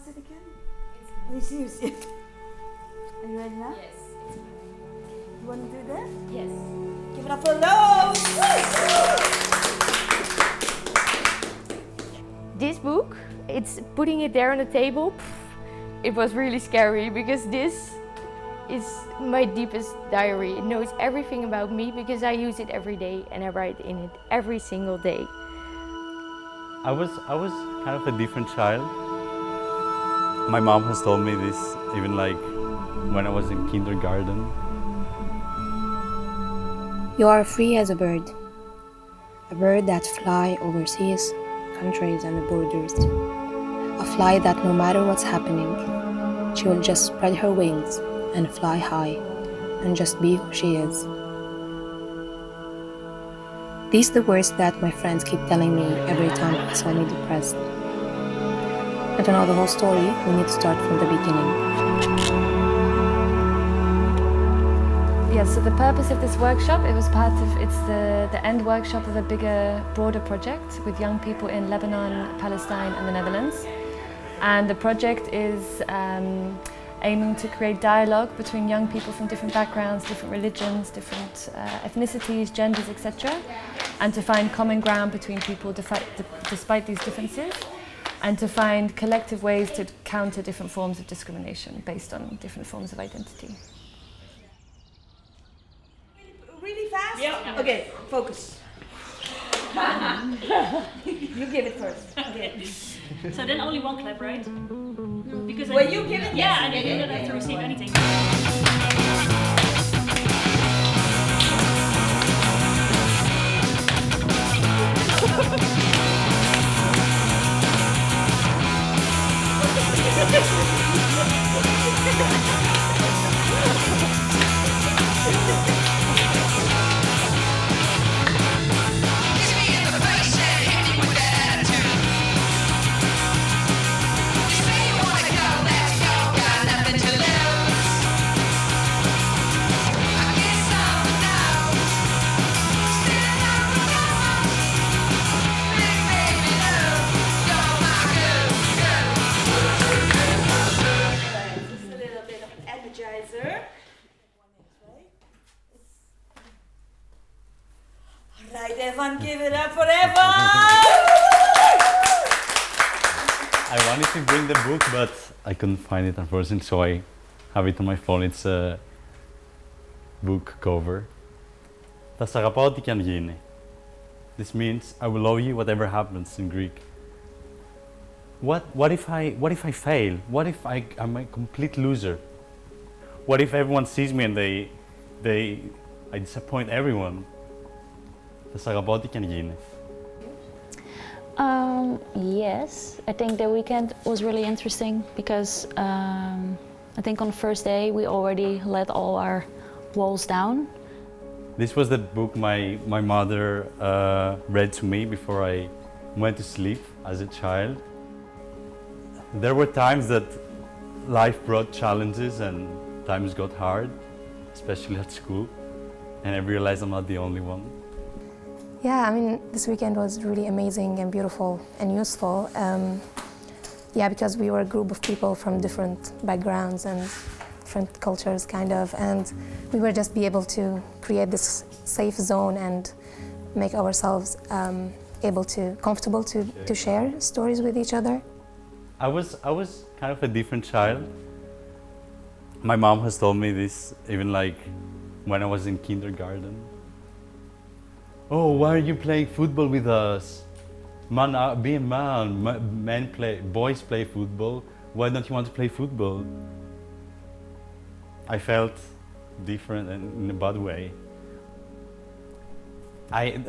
was it again? Are you serious? Are you ready now? Yes. You want to do that? Yes. Give it up for Rose! This book, it's putting it there on the table. It was really scary because this is my deepest diary. It knows everything about me because I use it every day and I write in it every single day. I was kind of a different child. My mom has told me this even like when I was in kindergarten. You are free as a bird that fly over seas, countries and borders. A fly that no matter what's happening, she will just spread her wings and fly high and just be who she is. These are the words that my friends keep telling me every time they saw me depressed. And to know the whole story, we need to start from the beginning. Yeah, so the purpose of this workshop, it's the end workshop of a bigger, broader project with young people in Lebanon, Palestine and the Netherlands. And the project is aiming to create dialogue between young people from different backgrounds, different religions, different ethnicities, genders, etc. And to find common ground between people despite these differences, and to find collective ways to counter different forms of discrimination based on different forms of identity. Really fast? Yeah. Okay, focus. You give it first. Okay. So then only one clap, right? Because Well, you give it. yeah, and you don't have to receive anything. Right, Evan, give it up for Evan! I wanted to bring the book, but I couldn't find it unfortunately, so I have it on my phone. It's a book cover. Θα σ' αγαπάω ό,τι κι αν γίνει. This means I will love you whatever happens in Greek. What if I fail? What if I'm a complete loser? What if everyone sees me and I disappoint everyone? Θα σ' αγαπάω ό,τι κι αν γίνει. Yes, I think the weekend was really interesting because I think on the first day we already let all our walls down. This was the book my mother read to me before I went to sleep as a child. There were times that life brought challenges and times got hard, especially at school, and I realized I'm not the only one. Yeah, I mean, this weekend was really amazing and beautiful and useful. Yeah, because we were a group of people from different backgrounds and different cultures, kind of, and we were just be able to create this safe zone and make ourselves comfortable to share stories with each other. I was kind of a different child. My mom has told me this even like when I was in kindergarten. Oh, why are you playing football with us? Man, be a man. Boys play football. Why don't you want to play football? I felt different and in a bad way.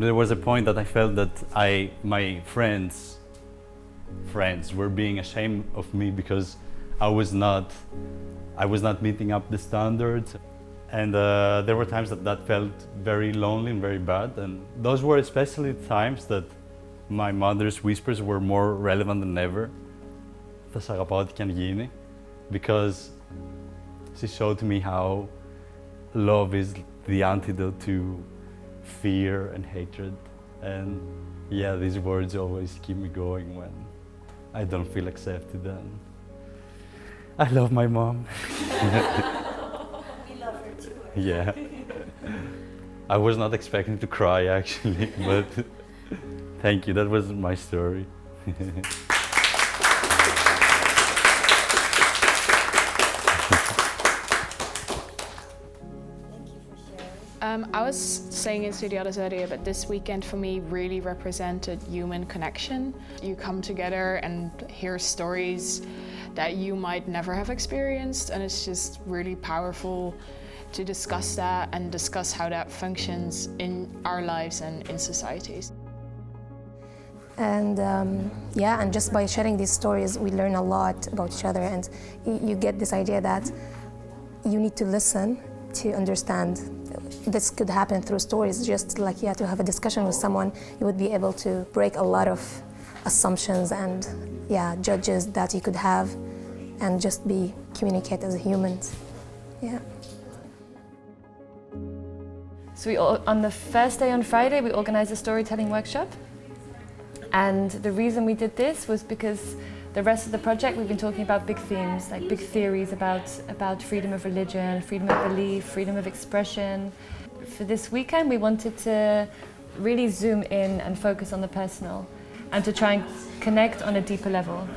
There was a point that I felt that my friends were being ashamed of me because I was not meeting up the standards. And there were times that felt very lonely and very bad. And those were especially times that my mother's whispers were more relevant than ever. Θα σ' αγαπάω ό,τι κι αν γίνει. Because she showed me how love is the antidote to fear and hatred. And yeah, these words always keep me going when I don't feel accepted. And I love my mom. We love her too. Yeah. I was not expecting to cry actually, but thank you, that was my story. I was saying it to the others earlier, but this weekend for me really represented human connection. You come together and hear stories that you might never have experienced, and it's just really powerful to discuss that and discuss how that functions in our lives and in societies. And yeah, and just by sharing these stories, we learn a lot about each other, and you get this idea that you need to listen to understand. This could happen through stories, just like to have a discussion with someone, you would be able to break a lot of assumptions and judges that you could have, and just communicate as humans. Yeah. So on the first day on Friday, we organized a storytelling workshop. And the reason we did this was because the rest of the project we've been talking about big themes, like big theories about freedom of religion, freedom of belief, freedom of expression. For this weekend we wanted to really zoom in and focus on the personal and to try and connect on a deeper level.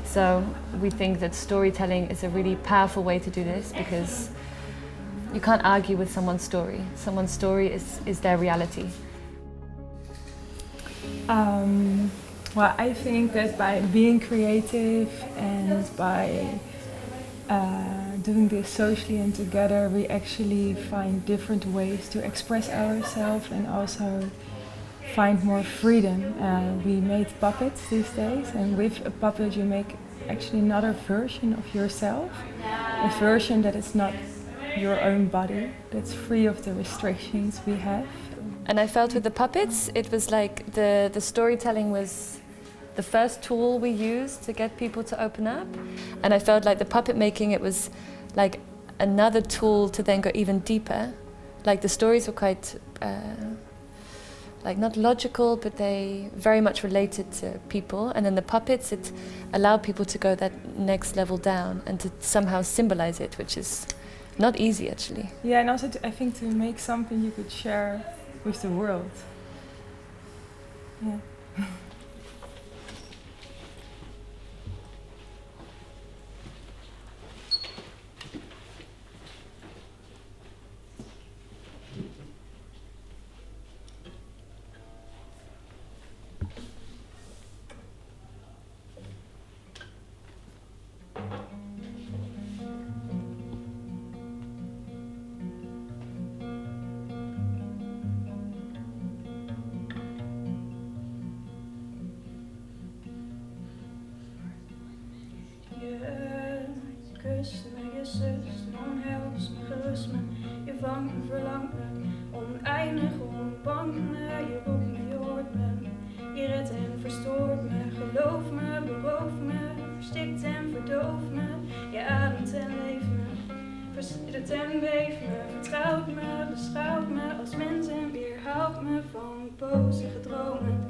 So we think that storytelling is a really powerful way to do this, because you can't argue with someone's story. Someone's story is their reality. Well, I think that by being creative and by doing this socially and together, we actually find different ways to express ourselves and also find more freedom. We made puppets these days, and with a puppet you make actually another version of yourself, a version that is not your own body, that's free of the restrictions we have. And I felt with the puppets, it was like the storytelling was the first tool we used to get people to open up. And I felt like the puppet making, it was like another tool to then go even deeper. Like the stories were quite, like not logical, but they very much related to people. And then the puppets, it allowed people to go that next level down and to somehow symbolize it, which is not easy actually. Yeah, and also I think to make something you could share with the world. Yeah. Kust me, je zust me, omhelst me, gerust me. Je vangt me, verlangt me, oneindig, onbang me. Je roept me, je hoort me. Je redt en verstoort me. Geloof me, beroof me. Verstikt en verdooft me. Je ademt en leeft me. Versiert en beeft me. Vertrouwt me, beschouwt me als mens en weerhoudt me van bozige dromen.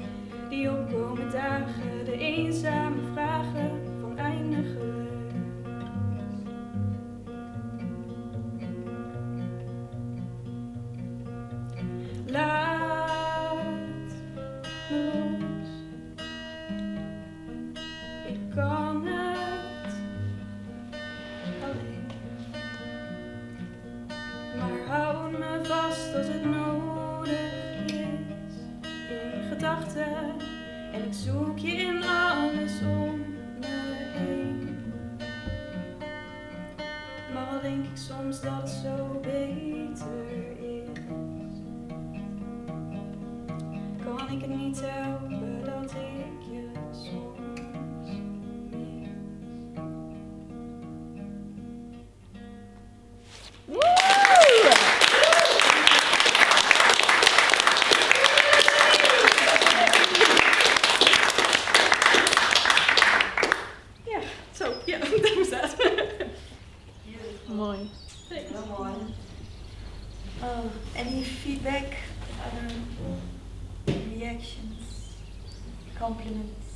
Die opkomen dagen, de eenzame vragen van eindig geluk. Laat me los, ik kan het alleen. Maar houd me vast als het nodig is, in gedachten. En ik zoek je in alles om me heen. Maar al denk ik soms dat het zo beter is, kan ik het niet helpen dat ik je soms mis. Yeah, so yeah, that was that. Mooi. Any feedback, reactions, compliments?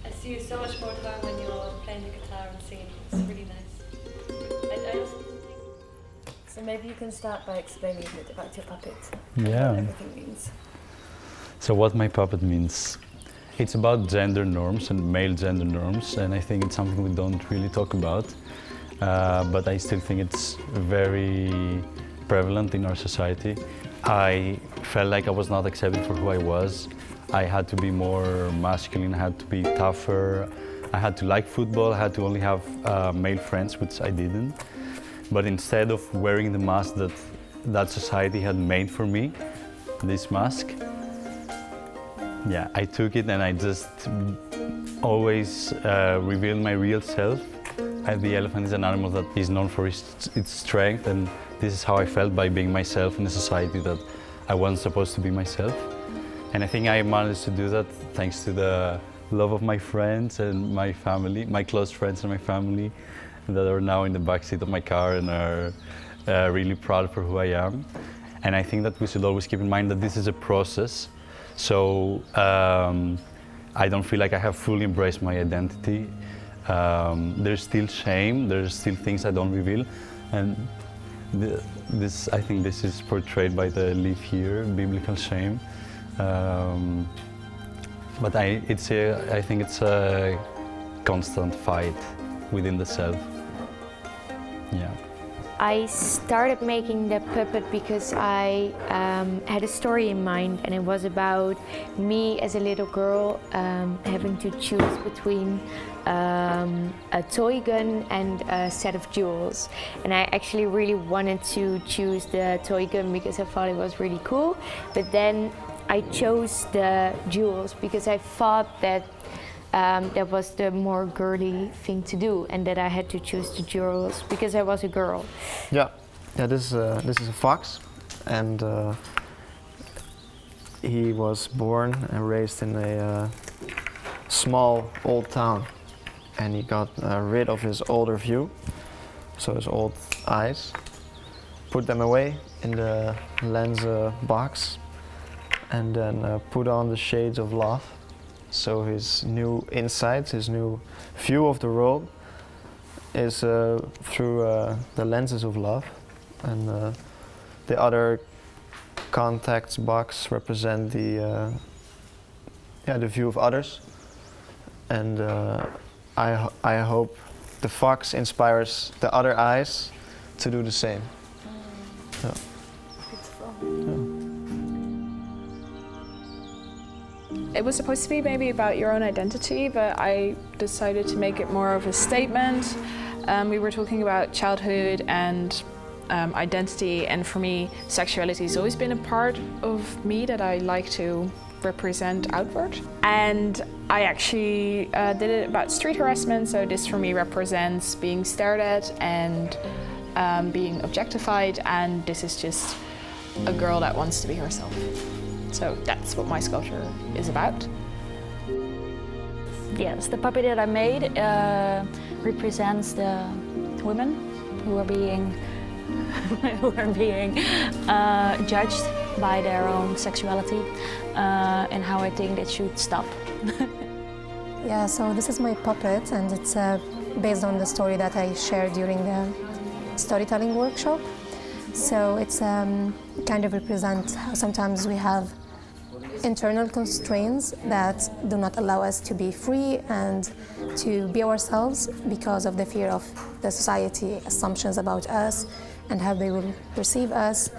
I see you so much more fun when you're playing the guitar and singing. It's really nice. I also think... So maybe you can start by explaining a bit about your puppet. Yeah. What everything means. So what my puppet means? It's about gender norms and male gender norms, and I think it's something we don't really talk about. But I still think it's very prevalent in our society. I felt like I was not accepted for who I was. I had to be more masculine, I had to be tougher. I had to like football, I had to only have male friends, which I didn't. But instead of wearing the mask that society had made for me, this mask, yeah, I took it and I just always revealed my real self. The elephant is an animal that is known for its strength, and this is how I felt by being myself in a society that I wasn't supposed to be myself. And I think I managed to do that thanks to the love of my friends and my family, my close friends and my family, that are now in the backseat of my car and are really proud for who I am. And I think that we should always keep in mind that this is a process. So I don't feel like I have fully embraced my identity. There's still shame, there's still things I don't reveal. And I think this is portrayed by the leaf here, biblical shame. But I think it's a constant fight within the self. Yeah. I started making the puppet because I had a story in mind, and it was about me as a little girl having to choose between a toy gun and a set of jewels. And I actually really wanted to choose the toy gun because I thought it was really cool. But then I chose the jewels because I thought that that was the more girly thing to do, and that I had to choose the jewels because I was a girl. Yeah, this is a fox, and he was born and raised in a small old town, and he got rid of his older view, so his old eyes, put them away in the lens box, and then put on the shades of love. So his new insight, his new view of the world is through the lenses of love, and the other contacts box represent the view of others. And I hope the fox inspires the other eyes to do the same. Yeah. Yeah. It was supposed to be maybe about your own identity, but I decided to make it more of a statement. We were talking about childhood and identity, and for me, sexuality has always been a part of me that I like to represent outward. And I actually did it about street harassment, so this for me represents being stared at and being objectified, and this is just a girl that wants to be herself. So that's what my sculpture is about. Yes, the puppet that I made represents the women who are being judged by their own sexuality, and how I think it should stop. Yeah, so this is my puppet, and it's based on the story that I shared during the storytelling workshop. So it's kind of represents how sometimes we have internal constraints that do not allow us to be free and to be ourselves because of the fear of the society assumptions about us and how they will perceive us,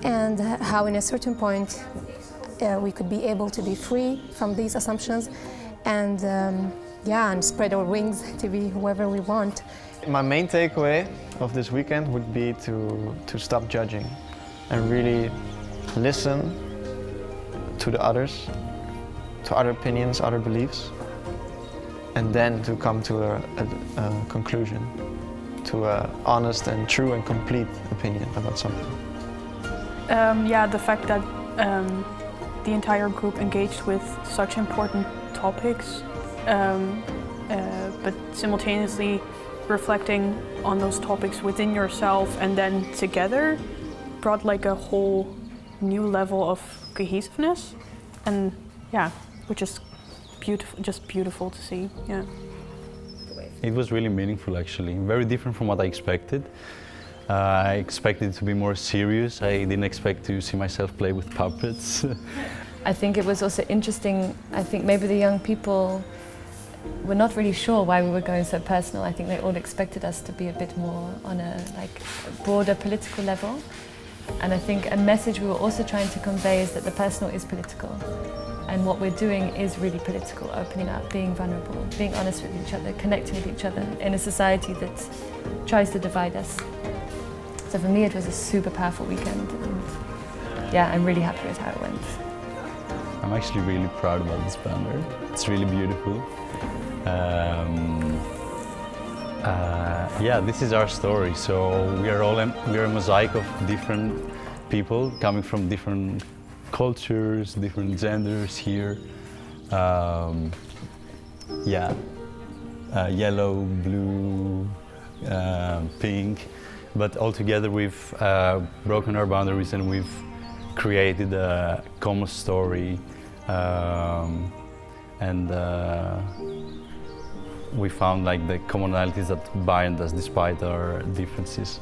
and how in a certain point we could be able to be free from these assumptions and and spread our wings to be whoever we want. My main takeaway of this weekend would be to stop judging and really listen to the others, to other opinions, other beliefs, and then to come to a conclusion, to an honest and true and complete opinion about something. The fact that the entire group engaged with such important topics, but simultaneously reflecting on those topics within yourself and then together brought like a whole new level of cohesiveness, and which is beautiful, just beautiful to see. Yeah. The way of It was really meaningful actually, very different from what I expected. I expected it to be more serious. I didn't expect to see myself play with puppets. I think it was also interesting. I think maybe the young people were not really sure why we were going so personal. I think they all expected us to be a bit more on a broader political level. And I think a message we were also trying to convey is that the personal is political. And what we're doing is really political, opening up, being vulnerable, being honest with each other, connecting with each other in a society that tries to divide us. So for me it was a super powerful weekend, and yeah, I'm really happy with how it went. I'm actually really proud about this banner. It's really beautiful. Yeah, this is our story. So we are a mosaic of different people coming from different cultures, different genders here. Yeah, yellow, blue, pink. But altogether we've broken our boundaries and we've created a common story, and we found like the commonalities that bind us despite our differences.